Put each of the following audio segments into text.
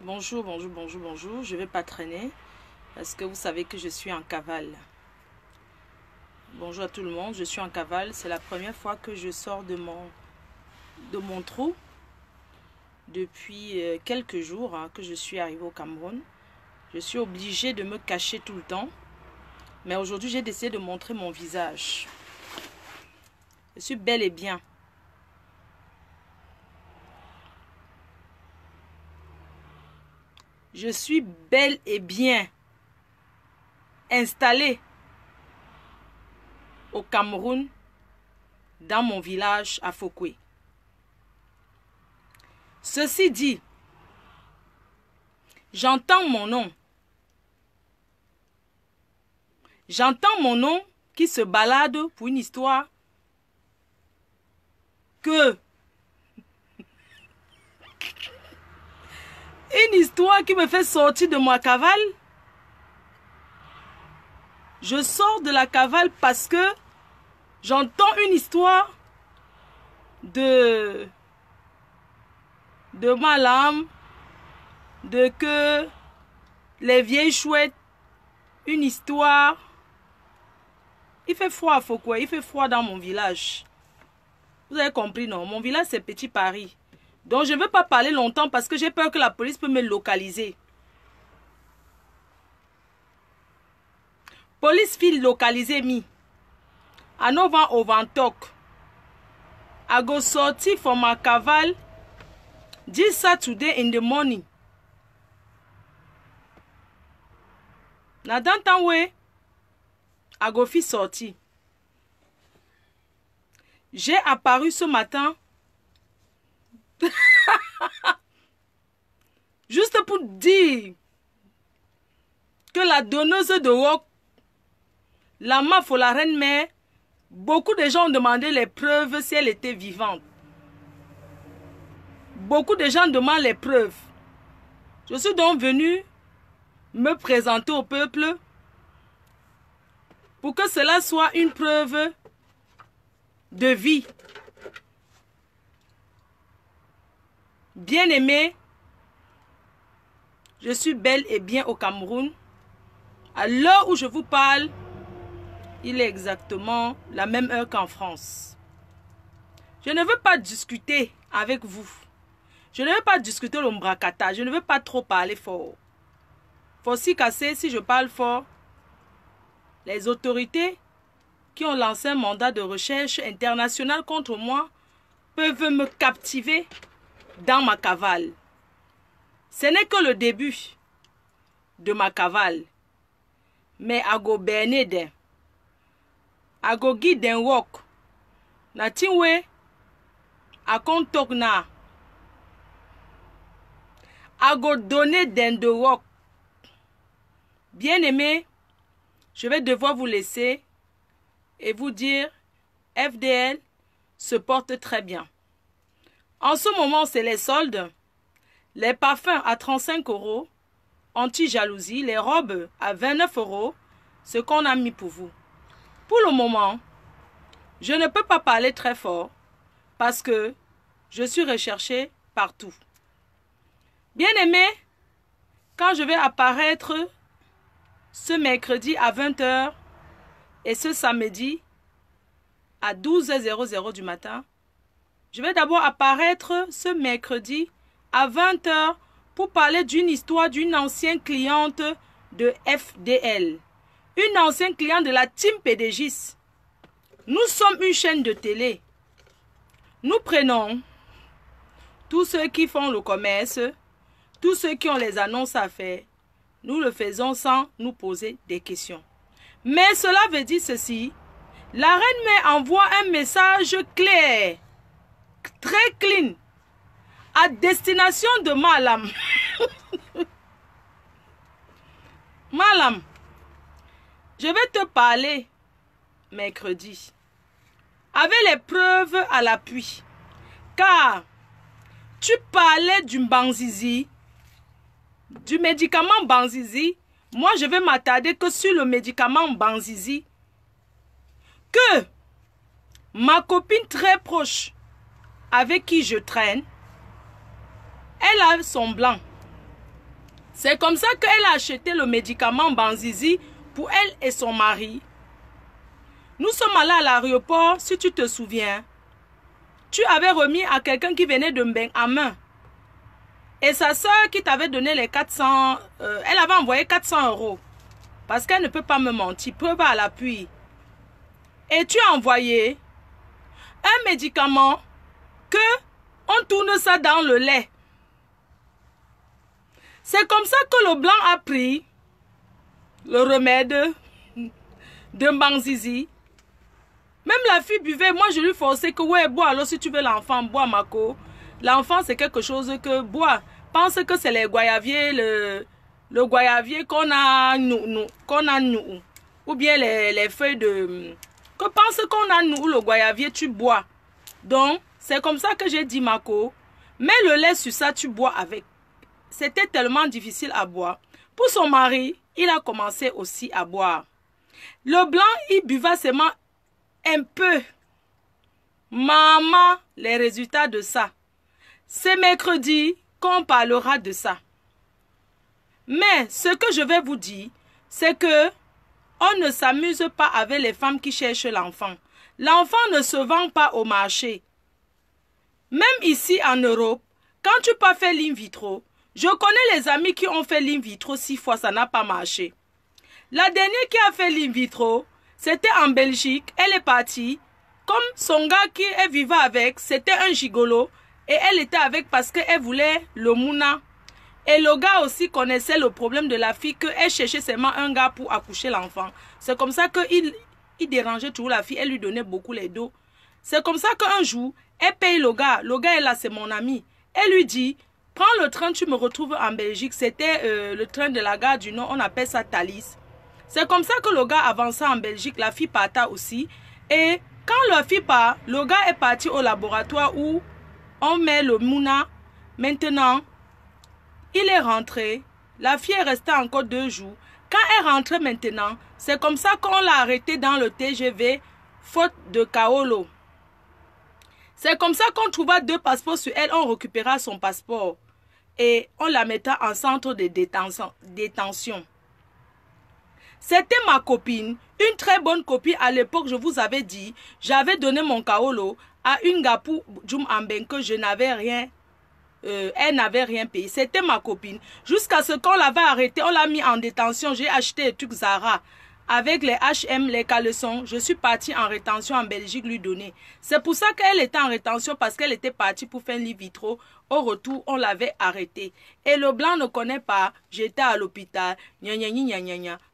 Bonjour, bonjour, bonjour, bonjour. Je ne vais pas traîner parce que vous savez que je suis en cavale. Bonjour à tout le monde, je suis en cavale. C'est la première fois que je sors de mon trou depuis quelques jours que je suis arrivée au Cameroun. Je suis obligée de me cacher tout le temps. Mais aujourd'hui, j'ai décidé de montrer mon visage. Je suis bel et bien. Je suis bel et bien installée au Cameroun, dans mon village à Fokwe. Ceci dit, j'entends mon nom. J'entends mon nom qui se balade pour une histoire que... Une histoire qui me fait sortir de ma cavale. Je sors de la cavale parce que j'entends une histoire de Malam, de que les vieilles chouettes, une histoire. Il fait froid à Fokwe, il fait froid dans mon village. Vous avez compris, non? Mon village, c'est Petit Paris. Donc, je ne veux pas parler longtemps parce que j'ai peur que la police peut me localiser. Police file localisée mi. I no van overtalk. I go sorti from my cavale this Saturday in the morning. Na dans temps way, I go fit sorti. J'ai apparu ce matin juste pour dire que la donneuse de rock, la MAF ou la reine-mère, beaucoup de gens ont demandé les preuves si elle était vivante. Beaucoup de gens demandent les preuves. Je suis donc venu me présenter au peuple pour que cela soit une preuve de vie. Bien-aimé, je suis bel et bien au Cameroun. À l'heure où je vous parle, il est exactement la même heure qu'en France. Je ne veux pas discuter avec vous. Je ne veux pas discuter l'ombracata. Je ne veux pas trop parler fort. Faut s'y casser si je parle fort. Les autorités qui ont lancé un mandat de recherche international contre moi peuvent me captiver dans ma cavale. Ce n'est que le début de ma cavale. Mais à go bernede, à go guide un rock, na tinwe, à kontok na, à go donner d'un de rock. Bien aimé, je vais devoir vous laisser et vous dire, FDL se porte très bien. En ce moment, c'est les soldes. Les parfums à 35 €, anti-jalousie, les robes à 29 €, ce qu'on a mis pour vous. Pour le moment, je ne peux pas parler très fort parce que je suis recherchée partout. Bien aimé, quand je vais apparaître ce mercredi à 20 h et ce samedi à 12h00 du matin, je vais d'abord apparaître ce mercredi à 20 h pour parler d'une histoire d'une ancienne cliente de FDL. Une ancienne cliente de la team PDGIS. Nous sommes une chaîne de télé. Nous prenons tous ceux qui font le commerce, tous ceux qui ont les annonces à faire. Nous le faisons sans nous poser des questions. Mais cela veut dire ceci. La reine-mère envoie un message clair, très clean, à destination de Malam. Malam, je vais te parler mercredi avec les preuves à l'appui. Car tu parlais du Banzizi, du médicament Banzizi. Moi, je vais m'attarder que sur le médicament Banzizi que ma copine très proche avec qui je traîne, elle a son blanc. C'est comme ça qu'elle a acheté le médicament Banzizi pour elle et son mari. Nous sommes allés à l'aéroport, si tu te souviens. Tu avais remis à quelqu'un qui venait de Mbeng à main. Et sa soeur qui t'avait donné les 400, elle avait envoyé 400 €. Parce qu'elle ne peut pas me mentir, preuve à l'appui. Et tu as envoyé un médicament que on tourne ça dans le lait. C'est comme ça que le blanc a pris le remède de Banzizi. Même la fille buvait, moi je lui forçais que ouais, bois alors si tu veux l'enfant, bois Mako. L'enfant c'est quelque chose que bois. Pense que c'est les goyaviers, le goyavier qu'on a nous. Ou bien les feuilles de... Que pense qu'on a nous, le goyavier, tu bois. Donc, c'est comme ça que j'ai dit Mako. Mets le lait sur ça, tu bois avec. C'était tellement difficile à boire. Pour son mari, il a commencé aussi à boire. Le blanc, il buvait seulement un peu. Maman, les résultats de ça. C'est mercredi qu'on parlera de ça. Mais ce que je vais vous dire, c'est que on ne s'amuse pas avec les femmes qui cherchent l'enfant. L'enfant ne se vend pas au marché. Même ici en Europe, quand tu peux faire l'in vitro, je connais les amis qui ont fait l'in vitro 6 fois, ça n'a pas marché. La dernière qui a fait l'in vitro, c'était en Belgique. Elle est partie. Comme son gars qui elle vivait avec, c'était un gigolo. Et elle était avec parce qu'elle voulait le mouna. Et le gars aussi connaissait le problème de la fille, qu'elle cherchait seulement un gars pour accoucher l'enfant. C'est comme ça qu'il dérangeait toujours la fille, elle lui donnait beaucoup les dos. C'est comme ça qu'un jour, elle paye le gars est là, c'est mon ami. Elle lui dit, prends le train, tu me retrouves en Belgique. C'était le train de la gare du Nord, on appelle ça Thalys. C'est comme ça que le gars avançait en Belgique, la fille parta aussi. Et quand la fille part, le gars est parti au laboratoire où on met le mouna. Maintenant, il est rentré. La fille est restée encore 2 jours. Quand elle est rentrée maintenant, c'est comme ça qu'on l'a arrêtée dans le TGV, faute de Kaolo. C'est comme ça qu'on trouva 2 passeports sur elle. On récupéra son passeport. Et on la mettait en centre de détention. C'était ma copine. Une très bonne copine. À l'époque, je vous avais dit, j'avais donné mon Kaolo à une Gapou Djoum Amben que je n'avais rien. Elle n'avait rien payé. C'était ma copine. Jusqu'à ce qu'on l'avait arrêtée, on l'a mis en détention. J'ai acheté des trucs Zara. Avec les H&M, les caleçons, je suis partie en rétention en Belgique lui donner. C'est pour ça qu'elle était en rétention parce qu'elle était partie pour faire un lit vitro. Au retour, on l'avait arrêtée. Et le blanc ne connaît pas. J'étais à l'hôpital.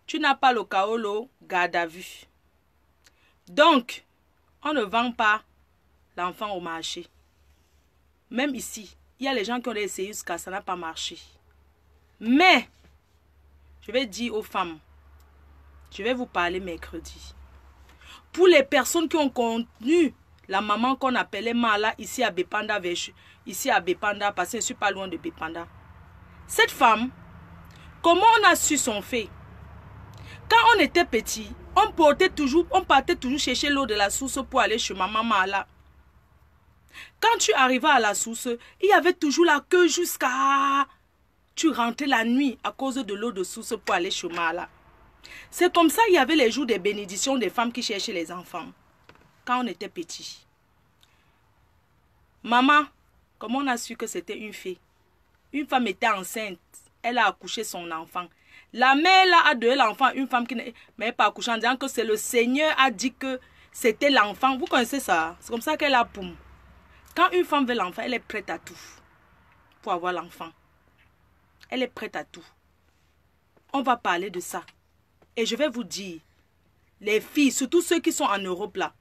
Tu n'as pas le Kaolo, garde à vue. Donc, on ne vend pas l'enfant au marché. Même ici, il y a les gens qui ont essayé jusqu'à ça n'a pas marché. Mais, je vais dire aux femmes, je vais vous parler mercredi. Pour les personnes qui ont connu la maman qu'on appelait Mala ici à Bepanda, parce que je ne suis pas loin de Bepanda. Cette femme, comment on a su son fait? Quand on était petit, on partait toujours chercher l'eau de la source pour aller chez maman Mala. Quand tu arrivais à la source, il y avait toujours la queue jusqu'à... Tu rentrais la nuit à cause de l'eau de source pour aller chez Mala. C'est comme ça il y avait les jours des bénédictions des femmes qui cherchaient les enfants. Quand on était petit. Maman, comment on a su que c'était une fée? Une femme était enceinte. Elle a accouché son enfant. La mère là a donné l'enfant à une femme qui n'est pas accouchée en disant que c'est le Seigneur a dit que c'était l'enfant. Vous connaissez ça? C'est comme ça qu'elle a poum. Quand une femme veut l'enfant, elle est prête à tout pour avoir l'enfant. Elle est prête à tout. On va parler de ça. Et je vais vous dire, les filles, surtout ceux qui sont en Europe là,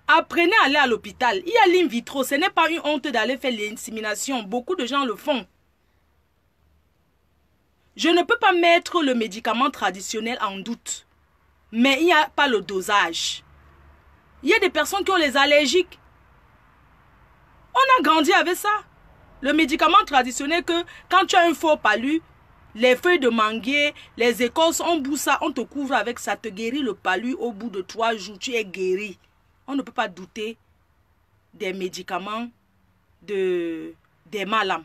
apprenez à aller à l'hôpital. Il y a l'in vitro, ce n'est pas une honte d'aller faire l'insémination. Beaucoup de gens le font. Je ne peux pas mettre le médicament traditionnel en doute. Mais il n'y a pas le dosage. Il y a des personnes qui ont les allergiques. On a grandi avec ça. Le médicament traditionnel que quand tu as un faux palu, les feuilles de manguier, les écorces, on bout ça, on te couvre avec ça, te guérit le palu au bout de 3 jours, tu es guéri. On ne peut pas douter des médicaments des malams.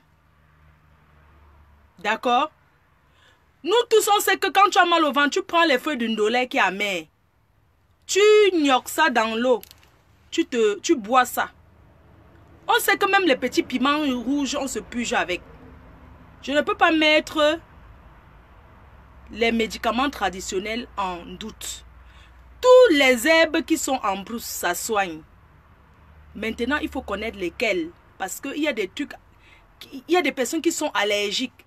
D'accord? Nous tous, on sait que quand tu as mal au ventre, tu prends les feuilles d'une ndolé qui est amère. Tu gnoques ça dans l'eau. Tu bois ça. On sait que même les petits piments rouges, on se puge avec. Je ne peux pas mettre les médicaments traditionnels en doute. Tous les herbes qui sont en brousse, ça soigne. Maintenant, il faut connaître lesquelles. Parce qu'il y a des trucs, il y a des personnes qui sont allergiques.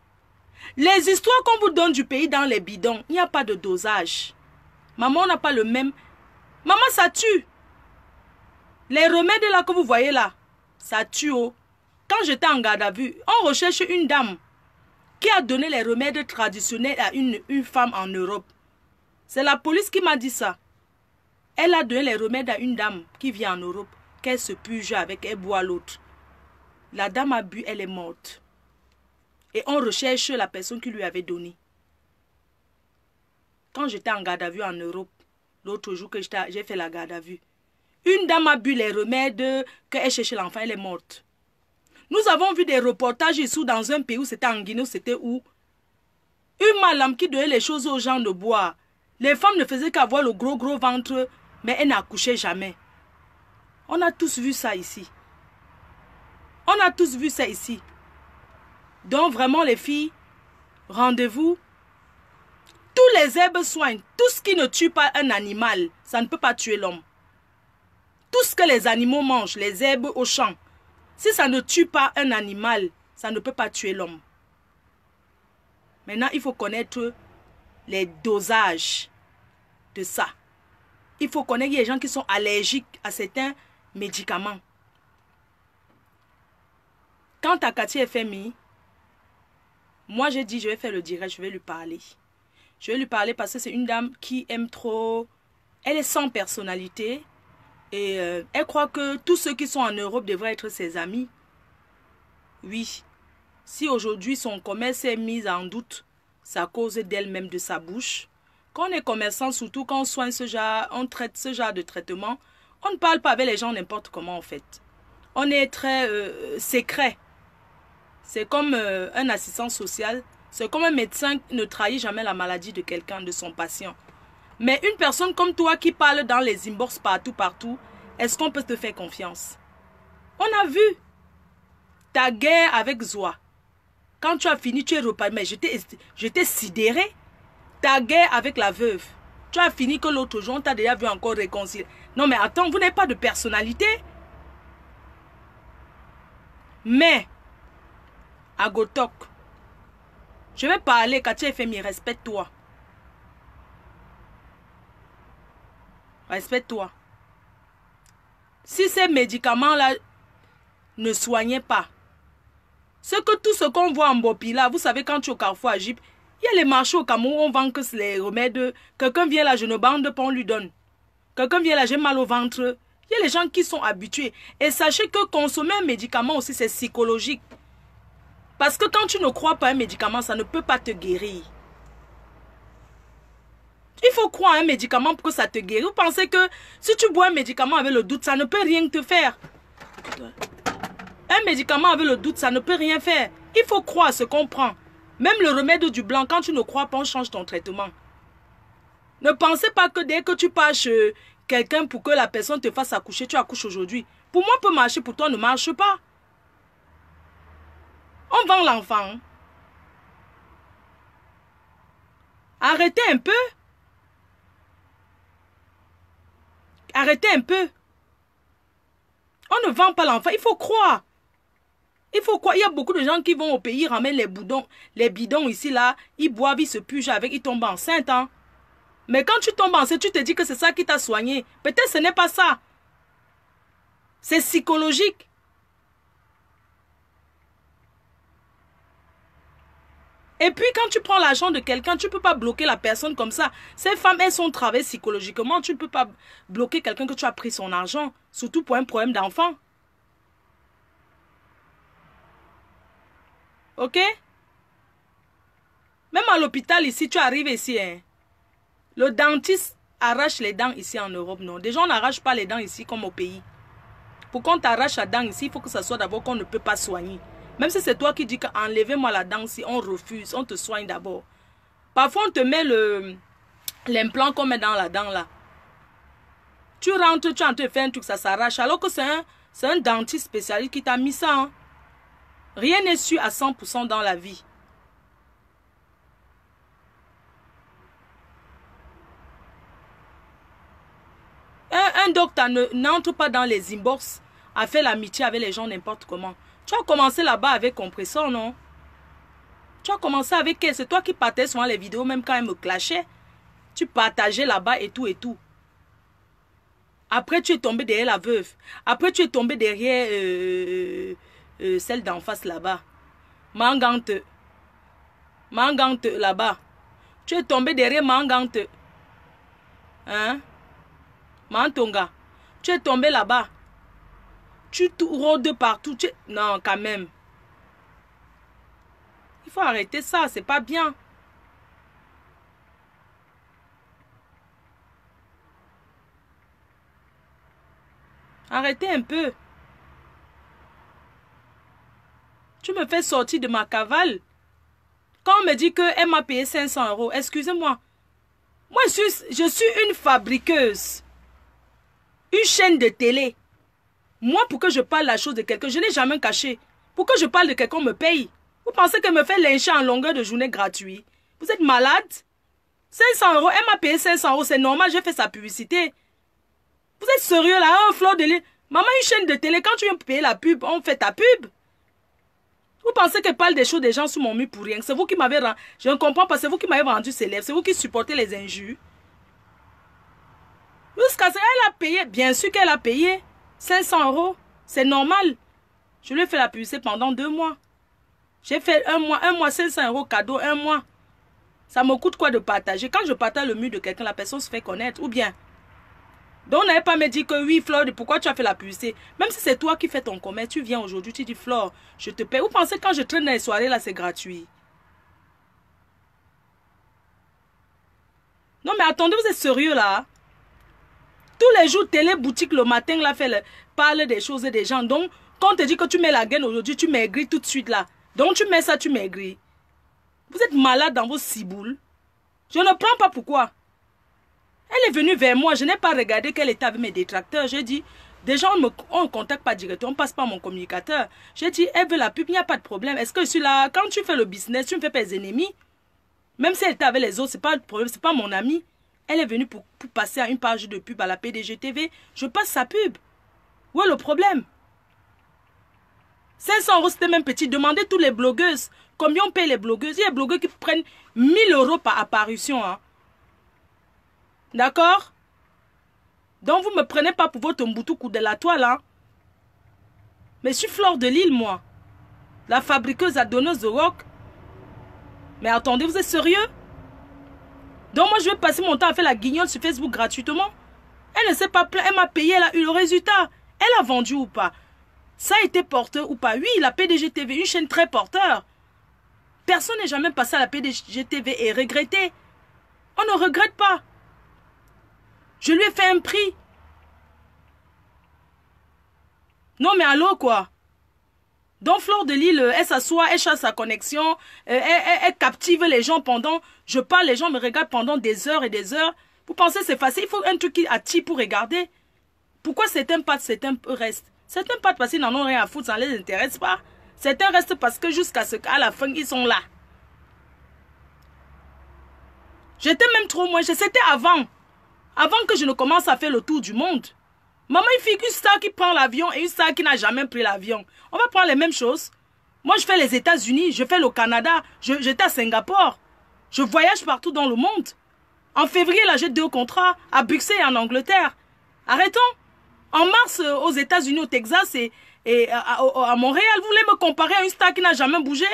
Les histoires qu'on vous donne du pays dans les bidons, il n'y a pas de dosage. Maman n'a pas le même. Maman, ça tue. Les remèdes là que vous voyez là, ça tue. Oh. Quand j'étais en garde à vue, on recherche une dame qui a donné les remèdes traditionnels à une femme en Europe. C'est la police qui m'a dit ça. Elle a donné les remèdes à une dame qui vient en Europe, qu'elle se puge avec, elle boit l'autre. La dame a bu, elle est morte. Et on recherche la personne qui lui avait donné. Quand j'étais en garde à vue en Europe, l'autre jour que j'ai fait la garde à vue, une dame a bu les remèdes qu'elle cherchait l'enfant, elle est morte. Nous avons vu des reportages ici dans un pays où c'était en Guinée, c'était où une madame qui donnait les choses aux gens de boire. Les femmes ne faisaient qu'avoir le gros ventre, mais elles n'accouchaient jamais. On a tous vu ça ici. On a tous vu ça ici. Donc vraiment les filles, rendez-vous. Tous les herbes soignent. Tout ce qui ne tue pas un animal, ça ne peut pas tuer l'homme. Tout ce que les animaux mangent, les herbes au champ, si ça ne tue pas un animal, ça ne peut pas tuer l'homme. Maintenant, il faut connaître les dosages de ça. Il faut connaître les gens qui sont allergiques à certains médicaments. Quant à Cathy FMI, moi j'ai dit je vais faire le direct, je vais lui parler. Je vais lui parler parce que c'est une dame qui aime trop. Elle est sans personnalité. Et elle croit que tous ceux qui sont en Europe devraient être ses amis. Oui. Si aujourd'hui son commerce est mis en doute, c'est à cause d'elle-même, de sa bouche. Quand on est commerçant, surtout quand on soigne ce genre, on traite ce genre de traitement, on ne parle pas avec les gens n'importe comment en fait. On est très secret. C'est comme un assistant social. C'est comme un médecin qui ne trahit jamais la maladie de quelqu'un, de son patient. Mais une personne comme toi qui parle dans les inbox partout, est-ce qu'on peut te faire confiance? On a vu ta guerre avec Zoa. Quand tu as fini, tu es reparti. Mais j'étais sidéré. Ta guerre avec la veuve. Tu as fini que l'autre jour, on t'a déjà vu encore réconcilier. Non mais attends, vous n'avez pas de personnalité. Mais, à Gotok, je vais parler, Cathy FMI, respecte-toi. Respecte-toi. Si ces médicaments-là ne soignaient pas, tout ce qu'on voit en Bopila, vous savez, quand tu es au Carrefour à Jip, il y a les marchés au Cameroun, on vend que les remèdes. Quelqu'un vient là, je ne bande pas, on lui donne. Quelqu'un vient là, j'ai mal au ventre. Il y a les gens qui sont habitués. Et sachez que consommer un médicament aussi, c'est psychologique. Parce que quand tu ne crois pas à un médicament, ça ne peut pas te guérir. Il faut croire à un médicament pour que ça te guérisse. Vous pensez que si tu bois un médicament avec le doute, ça ne peut rien te faire. Un médicament avec le doute, ça ne peut rien faire. Il faut croire à ce qu'on prend. Même le remède du blanc, quand tu ne crois pas, on change ton traitement. Ne pensez pas que dès que tu pars chez quelqu'un pour que la personne te fasse accoucher, tu accouches aujourd'hui. Pour moi, peut marcher, pour toi, ne marche pas. On vend l'enfant. Arrêtez un peu. Arrêtez un peu. On ne vend pas l'enfant. Il faut croire. Il faut croire. Il y a beaucoup de gens qui vont au pays, ramènent les bidons ici, là. Ils boivent, ils se pugent avec, ils tombent enceintes. Hein. Mais quand tu tombes enceinte, tu te dis que c'est ça qui t'a soigné. Peut-être ce n'est pas ça. C'est psychologique. Et puis quand tu prends l'argent de quelqu'un, tu ne peux pas bloquer la personne comme ça. Ces femmes, elles sont travaillées psychologiquement. Tu ne peux pas bloquer quelqu'un que tu as pris son argent. Surtout pour un problème d'enfant. Ok? Même à l'hôpital ici, tu arrives ici. Hein, le dentiste arrache les dents ici en Europe. Non, déjà on n'arrache pas les dents ici comme au pays. Pour qu'on t'arrache la dent ici, il faut que ça soit d'abord qu'on ne peut pas soigner. Même si c'est toi qui dis qu'enlevez-moi la dent, si on refuse, on te soigne d'abord. Parfois, on te met l'implant qu'on met dans la dent là. Tu rentres, tu es en train de faire un truc, ça s'arrache. Alors que c'est un dentiste spécialiste qui t'a mis ça. Hein. Rien n'est sûr à 100% dans la vie. Un docteur n'entre pas dans les inbox à faire l'amitié avec les gens n'importe comment. Tu as commencé là-bas avec compresseur, non? Tu as commencé avec elle. C'est toi qui partais souvent les vidéos, même quand elle me clashait. Tu partageais là-bas et tout et tout. Après, tu es tombé derrière la veuve. Après, tu es tombé derrière celle d'en face là-bas. Mangante. Mangante là-bas. Tu es tombé derrière Mangante. Hein? Mantonga. Tu es tombé là-bas. Tu rôdes partout. Non, quand même. Il faut arrêter ça. C'est pas bien. Arrêtez un peu. Tu me fais sortir de ma cavale. Quand on me dit qu'elle m'a payé 500 €, excusez-moi. Moi, je suis une fabriqueuse. Une chaîne de télé. Moi, pour que je parle la chose de quelqu'un, je n'ai jamais caché. Pour que je parle de quelqu'un, on me paye. Vous pensez qu'elle me fait lyncher en longueur de journée gratuit? Vous êtes malade? 500 €, elle m'a payé 500 €, c'est normal, j'ai fait sa publicité. Vous êtes sérieux là, un fleur de lait? Maman, une chaîne de télé, quand tu viens payer la pub, on fait ta pub. Vous pensez qu'elle parle des choses des gens sous mon mur pour rien? C'est vous qui m'avez rendu... Je ne comprends pas, c'est vous qui m'avez rendu célèbre. C'est vous qui supportez les injures. Jusqu'à ce qu'elle a payé, bien sûr qu'elle a payé 500 €. C'est normal. Je lui ai fait la publicité pendant 2 mois. J'ai fait un mois 500 € cadeau, 1 mois. Ça me coûte quoi de partager? Quand je partage le mur de quelqu'un, la personne se fait connaître. Ou bien... Donc, on n'avait pas me dit que oui, Flore, pourquoi tu as fait la publicité? Même si c'est toi qui fais ton commerce, tu viens aujourd'hui, tu dis, Flore, je te paie. Vous pensez que quand je traîne dans les soirées, là, c'est gratuit? Non, mais attendez, vous êtes sérieux, là? Tous les jours, télé, boutique, le matin, là, parle des choses et des gens. Donc, quand on te dit que tu mets la gaine aujourd'hui, tu maigris tout de suite, là. Donc, tu mets ça, tu maigris. Vous êtes malade dans vos ciboules. Je ne prends pas pourquoi. Elle est venue vers moi, je n'ai pas regardé qu'elle était avec mes détracteurs. J'ai dit, déjà on ne contacte pas directement, on passe par mon communicateur. J'ai dit, elle veut la pub, il n'y a pas de problème. Est-ce que je suis là, quand tu fais le business, tu ne me fais pas les ennemis? Même si elle était avec les autres, ce n'est pas le problème, ce n'est pas mon amie. Elle est venue pour passer à une page de pub à la PDG TV. Je passe sa pub. Où est le problème? 500 €, c'était même petit. Demandez tous les blogueuses. Combien on paye les blogueuses? Il y a des blogueurs qui prennent 1000 € par apparition, hein. D'accord? Donc, vous ne me prenez pas pour votre mboutou de la toile, hein? Mais je suis Flore de Lille, moi. La fabriqueuse à donneuse de rock. Mais attendez, vous êtes sérieux? Donc, moi, je vais passer mon temps à faire la guignole sur Facebook gratuitement. Elle ne s'est pas plainte, elle m'a payé, elle a eu le résultat. Elle a vendu ou pas? Ça a été porteur ou pas? Oui, la PDG TV, une chaîne très porteur. Personne n'est jamais passé à la PDG TV et regretté. On ne regrette pas. Je lui ai fait un prix. Non, mais allô, quoi? Donc, Flore de Lille, elle s'assoit, elle cherche sa connexion, elle captive les gens pendant... Je parle, les gens me regardent pendant des heures et des heures. Vous pensez que c'est facile? Il faut un truc qui attire pour regarder. Pourquoi certains partent, certains restent? Certains partent parce qu'ils n'en ont rien à foutre, ça ne les intéresse pas. Certains restent parce que jusqu'à ce qu'à la fin, ils sont là. J'étais même trop moins... C'était avant. Avant que je ne commence à faire le tour du monde. Maman, une star qui prend l'avion et une star qui n'a jamais pris l'avion. On va prendre les mêmes choses. Moi, je fais les États-Unis, je fais le Canada, j'étais à Singapour. Je voyage partout dans le monde. En février, là, j'ai 2 contrats à Bruxelles et en Angleterre. Arrêtons. En mars, aux États-Unis, au Texas et à Montréal, vous voulez me comparer à une star qui n'a jamais bougé?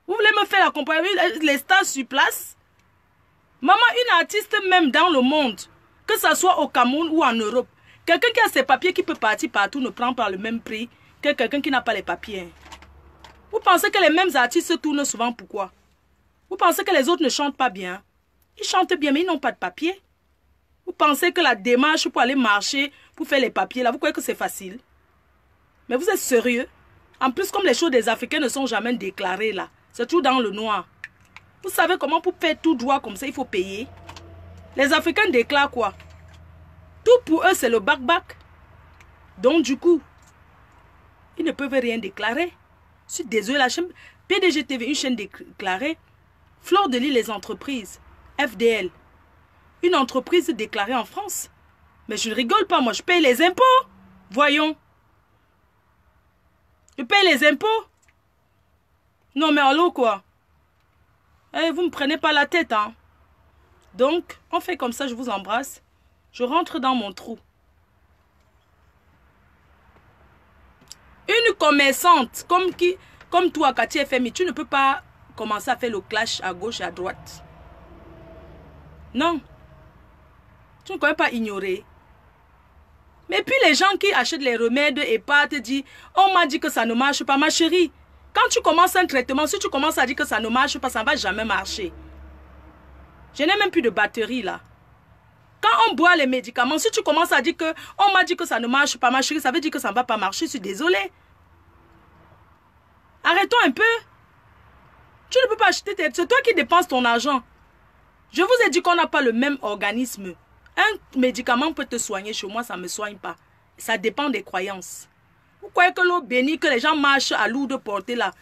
Vous voulez me faire la comparaison, les stars sur place? Maman, une artiste même dans le monde, que ce soit au Cameroun ou en Europe, quelqu'un qui a ses papiers, qui peut partir partout, ne prend pas le même prix que quelqu'un qui n'a pas les papiers. Vous pensez que les mêmes artistes se tournent souvent pourquoi? Vous pensez que les autres ne chantent pas bien? Ils chantent bien, mais ils n'ont pas de papiers. Vous pensez que la démarche pour aller marcher, pour faire les papiers, là, vous croyez que c'est facile? Mais vous êtes sérieux? En plus, comme les choses des Africains ne sont jamais déclarées là, c'est tout dans le noir. Vous savez comment pour faire tout droit comme ça, il faut payer. Les Africains déclarent quoi? Tout pour eux, c'est le bac-bac. Donc du coup, ils ne peuvent rien déclarer. Je suis désolée, la chaîne PDG TV, une chaîne déclarée. Fleur de Lys, les entreprises. FDL. Une entreprise déclarée en France. Mais je ne rigole pas, moi, je paye les impôts. Voyons. Je paye les impôts. Non, mais allô, quoi. Eh, vous ne me prenez pas la tête, hein. Donc, on fait comme ça, je vous embrasse. Je rentre dans mon trou. Une commerçante comme toi, Cathy FMI, tu ne peux pas commencer à faire le clash à gauche et à droite. Non. Tu ne peux pas ignorer. Mais puis les gens qui achètent les remèdes et pas te disent, on m'a dit que ça ne marche pas, ma chérie. Quand tu commences un traitement, si tu commences à dire que ça ne marche pas, ça ne va jamais marcher. Je n'ai même plus de batterie là. Quand on boit les médicaments, si tu commences à dire que on m'a dit que ça ne marche pas, ma chérie, ça veut dire que ça ne va pas marcher, je suis désolée. Arrêtons un peu. Tu ne peux pas acheter, c'est toi qui dépenses ton argent. Je vous ai dit qu'on n'a pas le même organisme. Un médicament peut te soigner, chez moi ça ne me soigne pas. Ça dépend des croyances. Vous croyez que l'eau bénie, que les gens marchent à lourde portée là.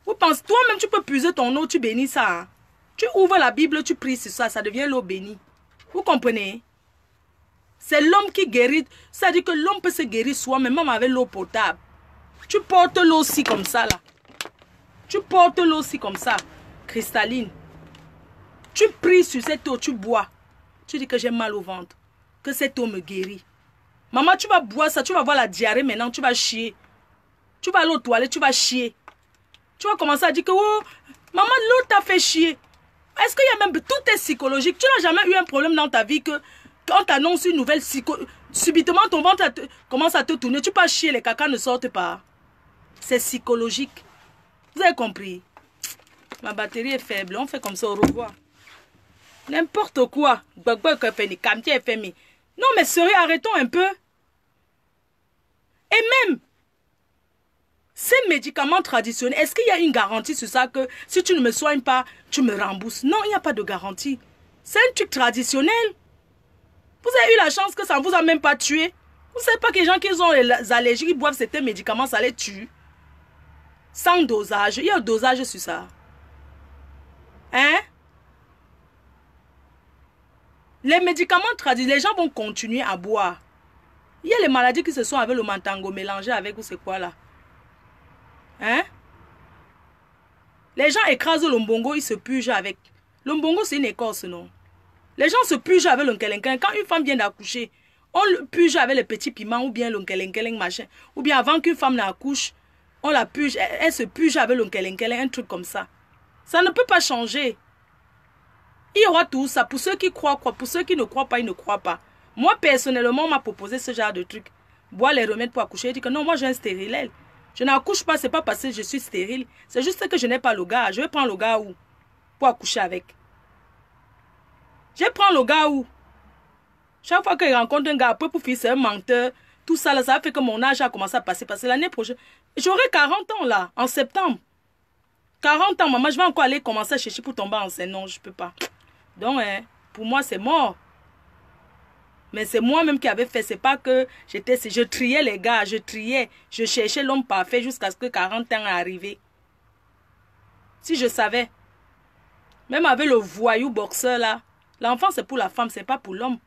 Vous pensez, toi-même tu peux puiser ton eau, tu bénis ça. Hein? Tu ouvres la Bible, tu pries sur ça, ça devient l'eau bénie. Vous comprenez? C'est l'homme qui guérit. C'est-à-dire que l'homme peut se guérir soi-même, même avec l'eau potable. Tu portes l'eau aussi comme ça là. Tu portes l'eau aussi comme ça, cristalline. Tu pries sur cette eau, tu bois. Tu dis que j'ai mal au ventre, que cette eau me guérit. Maman, tu vas boire ça, tu vas voir la diarrhée maintenant, tu vas chier. Tu vas aller aux toilettes, tu vas chier. Tu vas commencer à dire que, oh, maman, l'eau t'a fait chier. Est-ce qu'il y a même, tout est psychologique. Tu n'as jamais eu un problème dans ta vie que, quand tu annonces une nouvelle subitement ton ventre commence à te tourner, tu peux chier, les cacas ne sortent pas. C'est psychologique. Vous avez compris? Ma batterie est faible, on fait comme ça, au revoir. N'importe quoi. Non mais sérieux, arrêtons un peu. Et même, ces médicaments traditionnels, est-ce qu'il y a une garantie sur ça que si tu ne me soignes pas, tu me rembourses? Non, il n'y a pas de garantie. C'est un truc traditionnel. Vous avez eu la chance que ça ne vous a même pas tué. Vous ne savez pas que les gens qui ont les allergies, qui boivent certains médicaments, ça les tue. Sans dosage. Il y a un dosage sur ça. Hein? Les médicaments traditionnels, les gens vont continuer à boire. Il y a les maladies qui se sont avec le mantango mélangé avec ou c'est quoi là? Hein? Les gens écrasent le mbongo, ils se pugent avec. Le mbongo c'est une écorce, non? Les gens se pugent avec le nkelenkeleng. Quand une femme vient d'accoucher, on le puge avec le petit piment ou bien le nkelenkeleng machin. Ou bien avant qu'une femme n'accouche, on la puge, elle se puge avec le nkelenkeleng, un truc comme ça. Ça ne peut pas changer. Il y aura tout ça. Pour ceux qui croient, pour ceux qui ne croient pas, ils ne croient pas. Moi, personnellement, on m'a proposé ce genre de truc. Boire les remèdes pour accoucher. Je dis que non, moi, j'ai un stérilet. Je n'accouche pas, c'est pas parce que je suis stérile. C'est juste que je n'ai pas le gars. Je vais prendre le gars où? Pour accoucher avec. Je prends le gars où? Chaque fois qu'il rencontre un gars, après pour finir, c'est un menteur. Tout ça, là, ça a fait que mon âge a commencé à passer. Parce que l'année prochaine, j'aurai 40 ans, là, en septembre. 40 ans, maman, je vais encore aller commencer à chercher pour tomber enceinte. Non, je ne peux pas. Donc, hein, pour moi, c'est mort. Mais c'est moi-même qui avais fait. C'est pas que je triais les gars, je triais. Je cherchais l'homme parfait jusqu'à ce que 40 ans arrivé. Si je savais. Même avec le voyou boxeur là. L'enfant c'est pour la femme, c'est pas pour l'homme.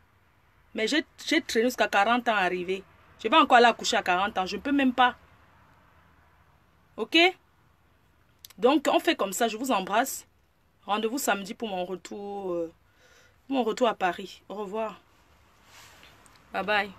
Mais j'ai traîné jusqu'à 40 ans arrivé. Je vais encore aller accoucher à 40 ans. Je ne peux même pas. Ok? Donc, on fait comme ça. Je vous embrasse. Rendez-vous samedi pour mon retour à Paris. Au revoir. Bye bye.